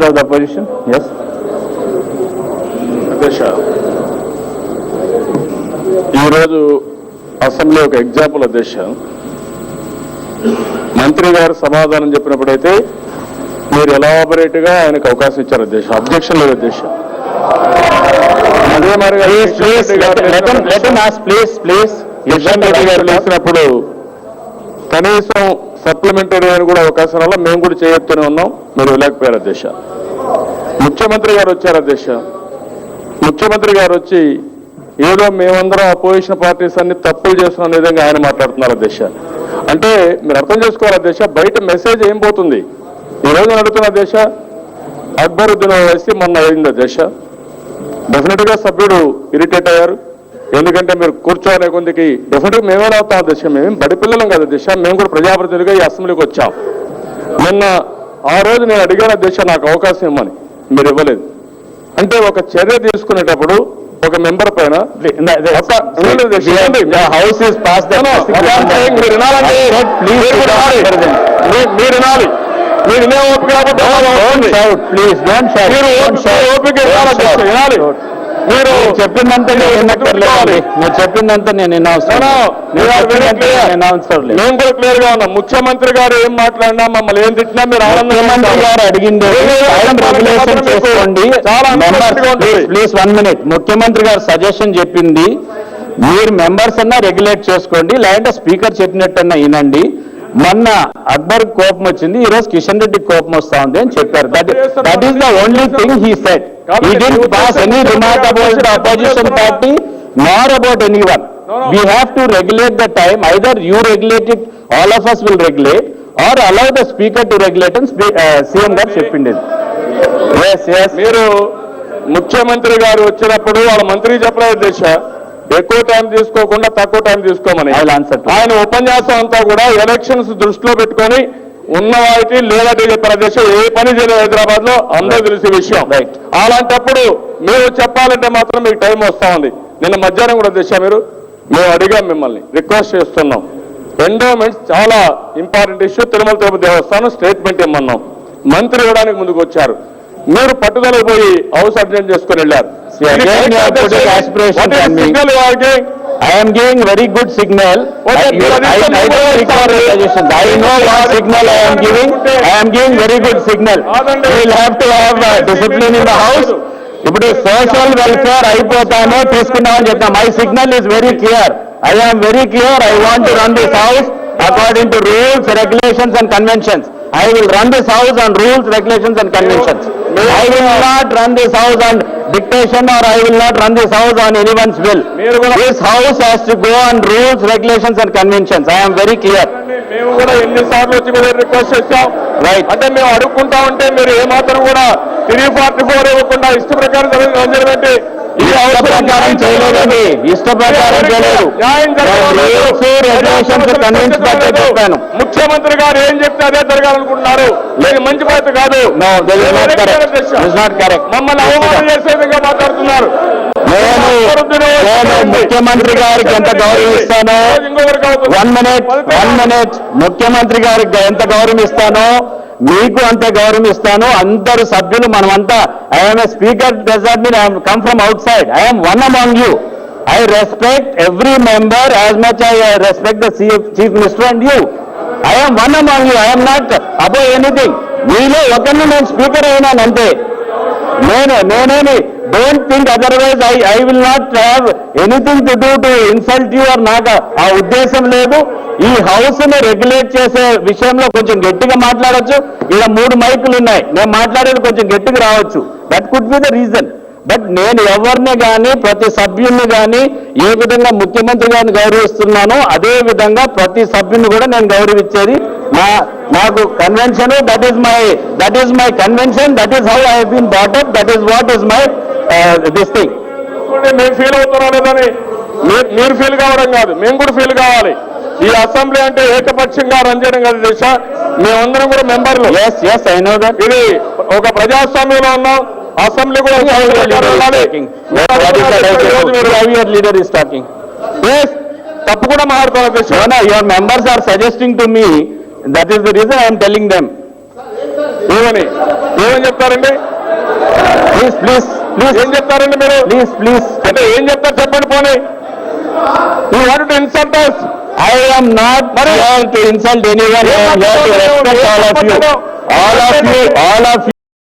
of the opposition. Yes. ఈరోజు assembly ఒక example అధ్యక్ష. మంత్రి గారు సమాధానం చెప్పినప్పుడైతే మీరు ఎలాబొరేట్గా ఆయనకు అవకాశం ఇచ్చారు అధ్యక్ష. అబ్జెక్షన్ లేదు అధ్యక్ష. అదే మరి కిషన్ రెడ్డి గారు లేచినప్పుడు కనీసం సప్లిమెంటరీ అని కూడా అవకాశం వల్ల మేము కూడా చేయొత్తూనే ఉన్నాం. మీరు లేకపోయారు అధ్యక్ష. ముఖ్యమంత్రి గారు వచ్చారు అధ్యక్ష. ముఖ్యమంత్రి గారు వచ్చి ఏదో మేమందరం అపోజిషన్ పార్టీస్ అన్ని తప్పులు చేస్తున్న విధంగా ఆయన మాట్లాడుతున్నారు అధ్యక్ష. అంటే మీరు అర్థం చేసుకోవాలి అధ్యక్ష, బయట మెసేజ్ ఏం పోతుంది. ఈ రోజు అడుగుతున్న అధ్యక్ష, అక్బరుద్దీన్ ఓవైసీ మొన్న అయింది అధ్యక్ష. డెఫినెట్గా సభ్యుడు ఇరిటేట్ అయ్యారు. ఎందుకంటే మీరు కూర్చోనే కొందికి డెఫినెట్గా మేమే అవుతాం అధ్యక్ష. మేము బడి పిల్లలం కాదు అధ్యక్ష, మేము కూడా ప్రజాప్రతినిధిగా ఈ అసెంబ్లీకి వచ్చాం. నిన్న ఆ రోజు నేను అడిగాను అధ్యక్ష నాకు అవకాశం ఇవ్వమని, మీరు ఇవ్వలేదు. అంటే ఒక చర్య తీసుకునేటప్పుడు ఒక మెంబర్ పైన హౌస్ ఇస్ పాస్ మీరు వినాలి. మీరు వినే ఓపిక వినాలి. మీరు చెప్పిందంతా మీరు చెప్పిందంతా నేను మేము కూడా క్లియర్ గా ఉన్నాం. ముఖ్యమంత్రి గారు ఏం మాట్లాడినా మమ్మల్ని ఏం తిట్టినా మీరు ముఖ్యమంత్రి గారు అడిగింది ప్లీజ్ 1 minute. ముఖ్యమంత్రి గారు సజెషన్ చెప్పింది మీరు మెంబర్స్ అన్నా రెగ్యులేట్ చేసుకోండి, లేదంటే స్పీకర్ చెప్పినట్టన్నా వినండి. మొన్న అక్బర్ కోపం వచ్చింది, ఈ రోజు కిషన్ రెడ్డి కోపం వస్తా ఉంది అని చెప్పారు. That is the only thing he said. He didn't pass any remark about the opposition party nor about anyone. We have to regulate the time. Either you regulate it, all of us will regulate, or allow the speaker to regulate and CM గారు చెప్పింది. మీరు ముఖ్యమంత్రి గారు వచ్చినప్పుడు వాళ్ళ మంత్రి చెప్పలేదు దేశ ఎక్కువ టైం తీసుకోకుండా తక్కువ టైం తీసుకోమని. ఆయన ఉపన్యాసం అంతా కూడా ఎలక్షన్స్ దృష్టిలో పెట్టుకొని ఉన్న వారికి లేదంటే చెప్పారు అధ్యక్ష. ఏ పని చేయలేదు హైదరాబాద్ లో, అందరూ తెలిసే విషయం. అలాంటప్పుడు మేము చెప్పాలంటే మాత్రం మీకు టైం వస్తా ఉంది. నిన్న మధ్యాహ్నం కూడా అధ్యక్ష మేము అడిగాం, మిమ్మల్ని రిక్వెస్ట్ చేస్తున్నాం. ఎండోమెంట్స్ చాలా ఇంపార్టెంట్ ఇష్యూ. తిరుమల తిరుపతి దేవస్థానం స్టేట్మెంట్ ఇమ్మన్నాం. మంత్రి ఇవ్వడానికి ముందుకు వచ్చారు. మీరు పట్టుదల పోయి హౌస్ అడ్జెంట్ చేసుకుని వెళ్ళారు. I am giving very good signal. I don't require suggestions. I know what signal I am giving. I am giving very good signal. We will have to have discipline in the house. ఇప్పుడు social welfare అయిపోతానో తీసుకున్నామని చెప్తాం. My signal is very clear. I am very clear. I want to run this house according to rules, regulations and conventions. I will run this house on rules, regulations and conventions. I will not run this house on dictation, or I will not run this house on anyone's will. This house has to go on rules, regulations and conventions. I am very clear. మేము కూడా ఎన్నిసార్లు వచ్చి మీద request చేస్తాం. Right అంటే మేము అడుక్కుంటా ఉంటే మీరు ఏమాత్రం కూడా 344 ఇవ్వకుండా ఇష్ట ప్రకారం జరిగినట్టు ప్రకారం చేయలేదండి. ఇష్ట ప్రకారం చేయలేదు. చెప్పాను. ముఖ్యమంత్రి గారు ఏం చెప్తే అదే జరగాలనుకుంటున్నారు. లేదు మంచి పద్ధతి కాదు. మమ్మల్ని అవమానం చేసే విధంగా మాట్లాడుతున్నారు. నేను ముఖ్యమంత్రి గారికి ఎంత గౌరవిస్తానో, 1 minute ముఖ్యమంత్రి గారికి ఎంత గౌరవిస్తానో మీకు అంత గౌరవం ఇస్తాను. అందరు సభ్యులు మనమంతా. I'm a speaker doesn't mean I'm come from outside. I'm one among you. I respect every member as much I respect the chief minister and you. I'm one among you. I'm not above anything. మీలో ఒకరిని నేను speaker అయినాను అంతే. నేనేమి don't think otherwise. I will not have anything to do to insult you. Or నాకు ఆ ఉద్దేశం లేదు. ఈ హౌస్ ని రెగ్యులేట్ చేసే విషయంలో కొంచెం గట్టిగా మాట్లాడొచ్చు. ఇలా 3 మైకులు ఉన్నాయి. నేను మాట్లాడేది కొంచెం గట్టిగా రావచ్చు. That could be the reason. But నేను ఎవరిని కానీ ప్రతి సభ్యుని కానీ ఏ విధంగా ముఖ్యమంత్రి గారిని గౌరవిస్తున్నానో అదే విధంగా ప్రతి సభ్యుని కూడా నేను గౌరవించేది నాకు convention. That is my convention. That is how I have been brought up. That is what is my this thing. మేము ఫీల్ అవుతున్నాం లేదని మీరు ఫీల్ కావడం కాదు, మేము కూడా ఫీల్ కావాలి. ఈ అసెంబ్లీ అంటే ఏకపక్షంగా రన్ చేయడం కదా దేశ. మేమందరం కూడా మెంబర్లు. ఇది ఒక ప్రజాస్వామ్యంలో ఉన్నాం. అసెంబ్లీ కూడా తప్పు కూడా మాట్లాడుతున్నారు దేశ. Your members are suggesting to me. That is the reason I'm telling them. ఏమని చెప్తారండి? ప్లీజ్ ప్లీజ్ ప్లీజ్ ఏం చెప్తారండి మీరు? ప్లీజ్ ప్లీజ్ అంటే ఏం చెప్తారు చెప్పండి పోనీ. You want to insult us? I am not here to insult anyone. I am here to respect all of you. All of you